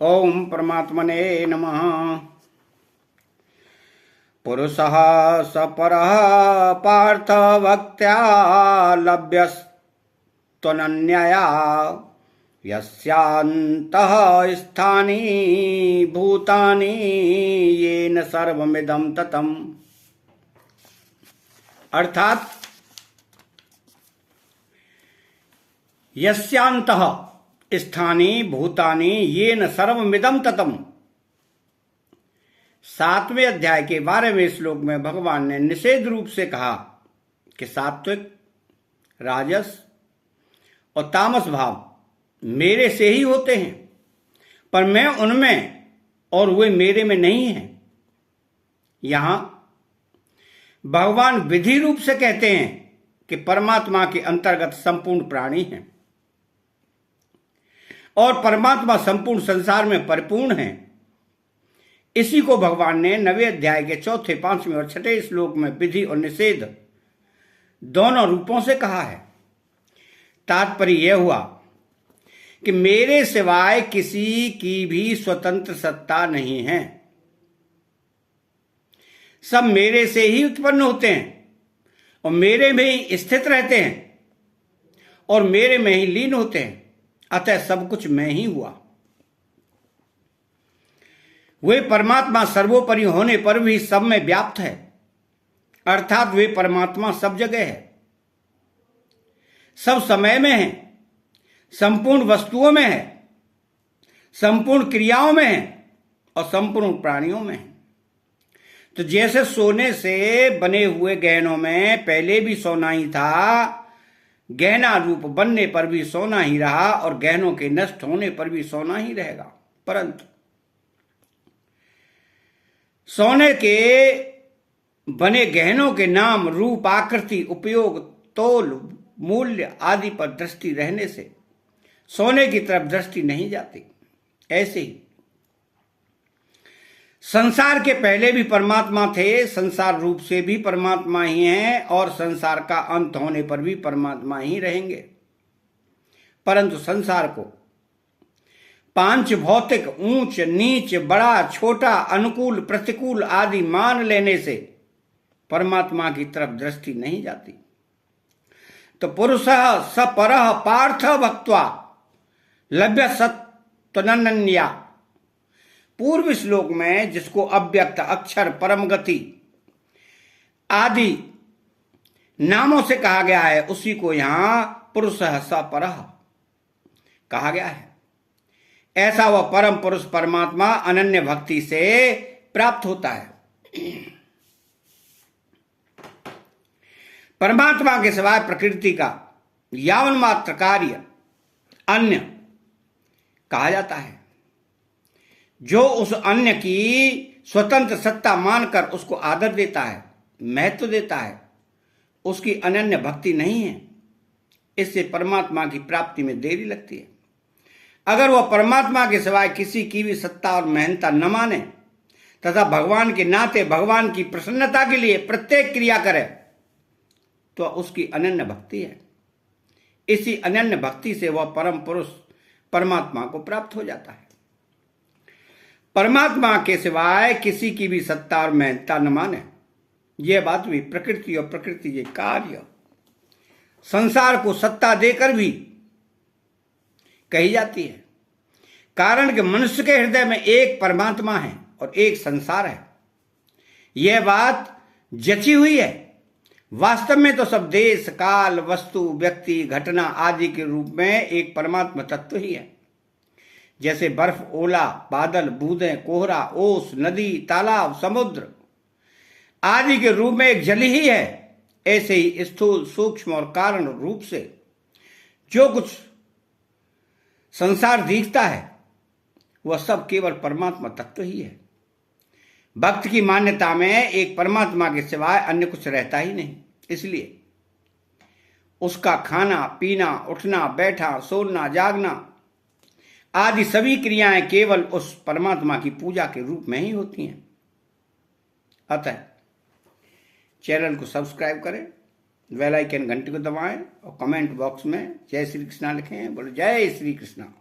ओम परमात्मने नमः। पुरुषः सपरः पार्थ भक्त्या लभ्यस्त्वनन्यया यस्यान्तः स्थानि भूतानि येन सर्वमिदं ततम्। अर्थात यस्यांतः स्थानि भूतानि येन सर्वमिदं ततम्। 7वें अध्याय के 12वें श्लोक में भगवान ने निषेध रूप से कहा कि सात्विक, राजस और तामस भाव मेरे से ही होते हैं, पर मैं उनमें और वे मेरे में नहीं हैं। यहां भगवान विधि रूप से कहते हैं कि परमात्मा के अंतर्गत संपूर्ण प्राणी हैं और परमात्मा संपूर्ण संसार में परिपूर्ण है। इसी को भगवान ने 9वें अध्याय के 4, 5वें और 6वें श्लोक में विधि और निषेध दोनों रूपों से कहा है। तात्पर्य यह हुआ कि मेरे सिवाय किसी की भी स्वतंत्र सत्ता नहीं है। सब मेरे से ही उत्पन्न होते हैं और मेरे में ही स्थित रहते हैं और मेरे में ही लीन होते हैं। अतः सब कुछ मैं ही हुआ। वे परमात्मा सर्वोपरि होने पर भी सब में व्याप्त है, अर्थात वे परमात्मा सब जगह है, सब समय में है, संपूर्ण वस्तुओं में है, संपूर्ण क्रियाओं में है और संपूर्ण प्राणियों में है। तो जैसे सोने से बने हुए गहनों में पहले भी सोना ही था, गहना रूप बनने पर भी सोना ही रहा और गहनों के नष्ट होने पर भी सोना ही रहेगा, परंतु सोने के बने गहनों के नाम, रूप, आकृति, उपयोग, तोल, मूल्य आदि पर दृष्टि रहने से सोने की तरफ दृष्टि नहीं जाती। ऐसे ही संसार के पहले भी परमात्मा थे, संसार रूप से भी परमात्मा ही हैं और संसार का अंत होने पर भी परमात्मा ही रहेंगे। परंतु संसार को पांच भौतिक ऊंच नीच, बड़ा छोटा, अनुकूल प्रतिकूल आदि मान लेने से परमात्मा की तरफ दृष्टि नहीं जाती। तो पुरुषः सपरः पार्थ भक्त्वा लभ्यस्त्वनन्या, पूर्व श्लोक में जिसको अव्यक्त, अक्षर, परम गति आदि नामों से कहा गया है, उसी को यहां पुरुषः सपरः कहा गया है। ऐसा वह परम पुरुष परमात्मा अनन्य भक्ति से प्राप्त होता है। परमात्मा के सिवाय प्रकृति का यावन मात्र कार्य अन्य कहा जाता है। जो उस अन्य की स्वतंत्र सत्ता मानकर उसको आदर देता है, महत्व देता है, उसकी अनन्य भक्ति नहीं है। इससे परमात्मा की प्राप्ति में देरी लगती है। अगर वह परमात्मा के सिवाय किसी की भी सत्ता और महंता न माने तथा भगवान के नाते भगवान की प्रसन्नता के लिए प्रत्येक क्रिया करे तो उसकी अनन्य भक्ति है। इसी अनन्य भक्ति से वह परम पुरुष परमात्मा को प्राप्त हो जाता है। परमात्मा के सिवाय किसी की भी सत्ता और महंता न माने, यह बात भी प्रकृति और प्रकृति के कार्य संसार को सत्ता देकर भी कही जाती है। कारण कि मनुष्य के हृदय में एक परमात्मा है और एक संसार है। यह बात जची हुई है। वास्तव में तो सब देश, काल, वस्तु, व्यक्ति, घटना आदि के रूप में एक परमात्मा तत्व ही है। जैसे बर्फ, ओला, बादल, बूंदें, कोहरा, ओस, नदी, तालाब, समुद्र आदि के रूप में एक जल ही है, ऐसे ही स्थूल, सूक्ष्म और कारण रूप से जो कुछ संसार दिखता है वह सब केवल परमात्मा तत्व ही है। भक्त की मान्यता में एक परमात्मा के सिवाय अन्य कुछ रहता ही नहीं। इसलिए उसका खाना, पीना, उठना, बैठा, सोना, जागना आदि सभी क्रियाएं केवल उस परमात्मा की पूजा के रूप में ही होती हैं। अतः चैनल को सब्सक्राइब करें, बेल आइकन घंटी को दबाएं और कमेंट बॉक्स में जय श्री कृष्णा लिखें। बोलो जय श्री कृष्णा।